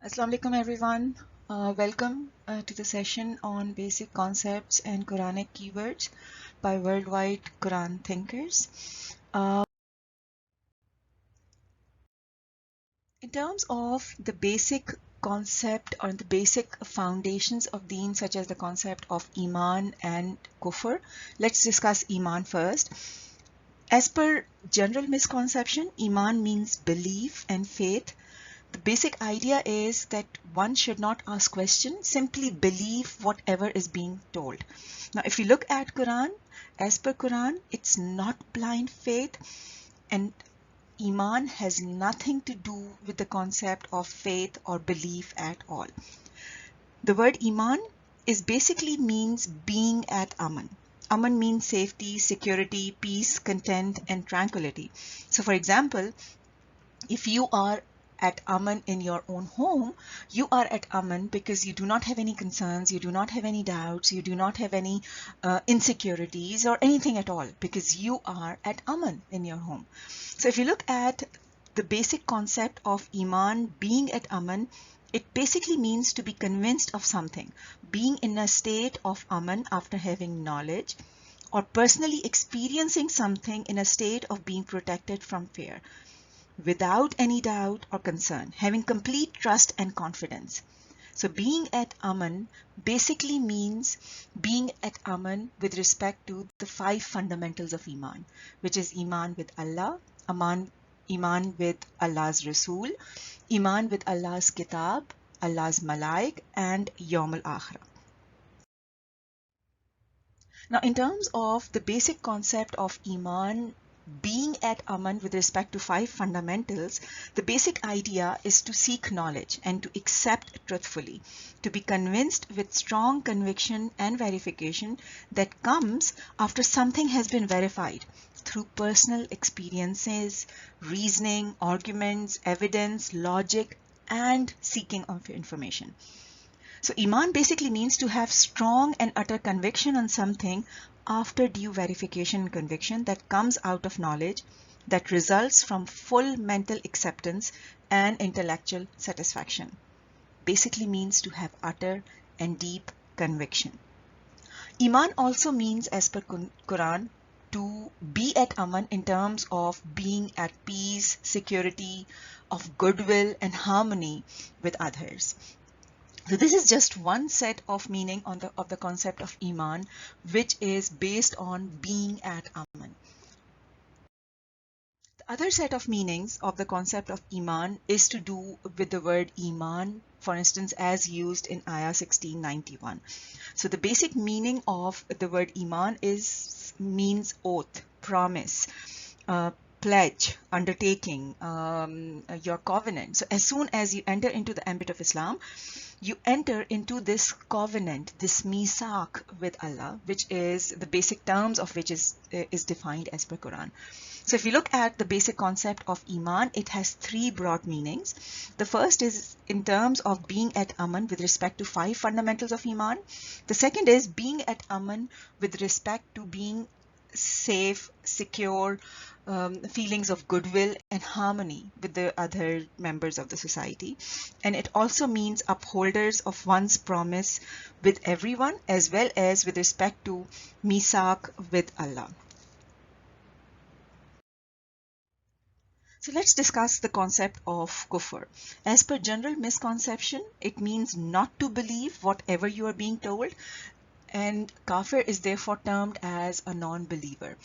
Assalamu alaikum everyone. Welcome to the session on basic concepts and Quranic keywords by worldwide Quran thinkers. In terms of the basic concept or the basic foundations of deen, such as the concept of Iman and Kufr, let's discuss Iman first. As per general misconception, Iman means belief and faith. The basic idea is that one should not ask questions, simply believe whatever is being told. Now, if you look at Quran, as per Quran, it's not blind faith, and Iman has nothing to do with the concept of faith or belief at all. The word Iman is basically means being at Aman. Aman means safety, security, peace, content, and tranquility. So for example, if you are at Aman in your own home, you are at Aman because you do not have any concerns, you do not have any doubts, you do not have any insecurities or anything at all, because you are at Aman in your home. So if you look at the basic concept of Iman being at Aman, it basically means to be convinced of something, being in a state of Aman after having knowledge, or personally experiencing something in a state of being protected from fear, without any doubt or concern, having complete trust and confidence. So being at Aman basically means being at Aman with respect to the five fundamentals of Iman, which is Iman with Allah, Iman with Allah's Rasul, Iman with Allah's Kitab, Allah's Malaik, and Yawm al-Akhirah. Now, in terms of the basic concept of Iman being at Aman with respect to five fundamentals, the basic idea is to seek knowledge and to accept truthfully, to be convinced with strong conviction and verification that comes after something has been verified through personal experiences, reasoning, arguments, evidence, logic, and seeking of information. So Iman basically means to have strong and utter conviction on something after due verification and conviction that comes out of knowledge, that results from full mental acceptance and intellectual satisfaction. Basically means to have utter and deep conviction. Iman also means, as per Quran, to be at Aman in terms of being at peace, security, of goodwill and harmony with others. So this is just one set of meaning of the concept of Iman, which is based on being at Aman. The other set of meanings of the concept of Iman is to do with the word Iman, for instance, as used in Ayah 1691. So the basic meaning of the word Iman means oath, promise, pledge, undertaking, your covenant. So as soon as you enter into the ambit of Islam, you enter into this covenant, this misak with Allah, which is the basic terms of which is defined as per Quran. So if you look at the basic concept of Iman, it has three broad meanings. The first is in terms of being at Aman with respect to five fundamentals of Iman. The second is being at Aman with respect to being safe, secure, feelings of goodwill and harmony with the other members of the society. And it also means upholders of one's promise with everyone, as well as with respect to misak with Allah. So let's discuss the concept of kufr. As per general misconception, it means not to believe whatever you are being told, and kafir is therefore termed as a non-believer.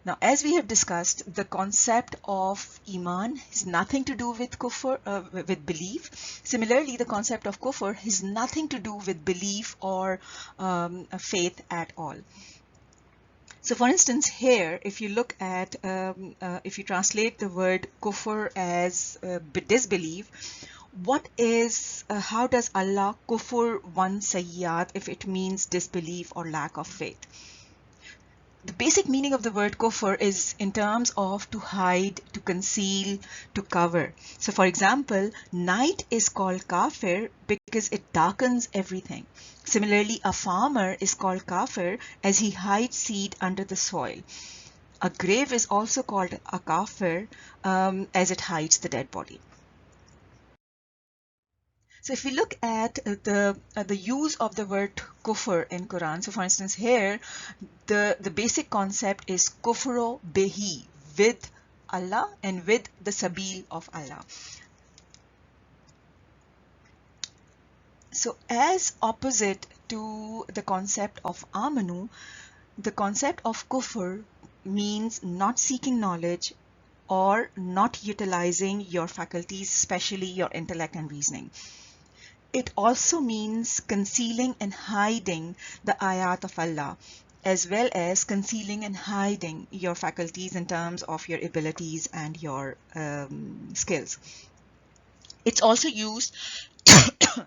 Now, as we have discussed, the concept of Iman has nothing to do with kufr, with belief. Similarly, the concept of kufr has nothing to do with belief or faith at all. So for instance, here, if you look at, if you translate the word kufr as disbelief, how does Allah kufr one sayyat if it means disbelief or lack of faith? The basic meaning of the word kufr is in terms of to hide, to conceal, to cover. So for example, night is called kafir because it darkens everything. Similarly, a farmer is called kafir as he hides seed under the soil. A grave is also called a kafir as it hides the dead body. So if we look at the use of the word kufr in Quran, so for instance here, the basic concept is kufro behi, with Allah and with the sabil of Allah. So as opposite to the concept of amanu, the concept of kufr means not seeking knowledge or not utilizing your faculties, especially your intellect and reasoning. It also means concealing and hiding the ayat of Allah, as well as concealing and hiding your faculties in terms of your abilities and your skills. It's also used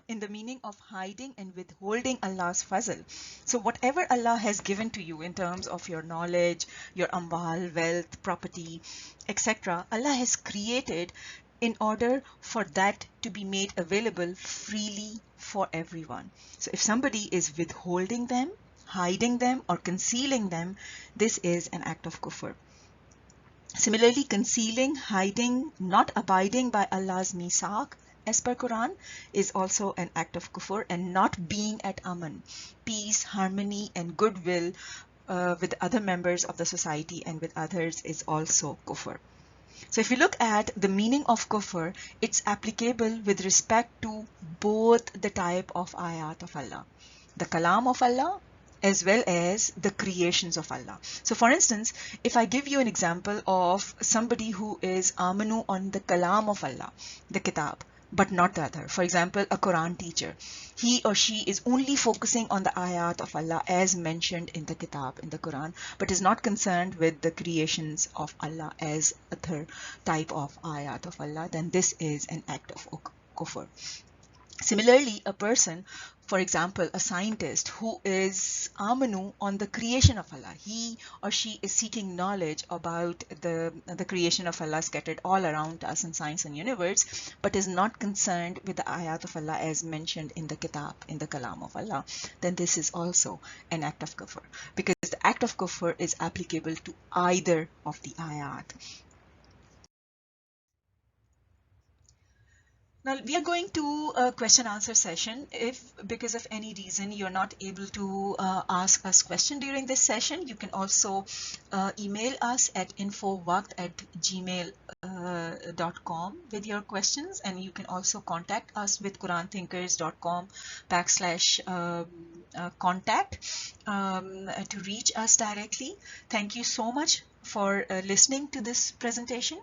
in the meaning of hiding and withholding Allah's fazl. So whatever Allah has given to you in terms of your knowledge, your amwal, wealth, property, etc., Allah has created in order for that to be made available freely for everyone. So if somebody is withholding them, hiding them, or concealing them, this is an act of kufr. Similarly, concealing, hiding, not abiding by Allah's misaq as per Quran is also an act of kufr, and not being at aman, peace, harmony, and goodwill with other members of the society and with others is also kufr. So if you look at the meaning of kufr, it's applicable with respect to both the type of ayat of Allah, the kalam of Allah, as well as the creations of Allah. So for instance, if I give you an example of somebody who is amanu on the kalam of Allah, the kitab, but not the other. For example, a Quran teacher. He or she is only focusing on the ayat of Allah as mentioned in the kitab, in the Quran, but is not concerned with the creations of Allah as a third type of ayat of Allah, then this is an act of kufr. Similarly, a person, for example, a scientist who is amanu on the creation of Allah, he or she is seeking knowledge about the creation of Allah scattered all around us in science and universe, but is not concerned with the ayat of Allah as mentioned in the kitab, in the kalam of Allah, then this is also an act of kufr, because the act of kufr is applicable to either of the ayat. Now we are going to a question answer session. If because of any reason you're not able to ask us question during this session, you can also email us at info.waqt@gmail.com with your questions, and you can also contact us with quran-thinkers.com/contact to reach us directly. Thank you so much for listening to this presentation.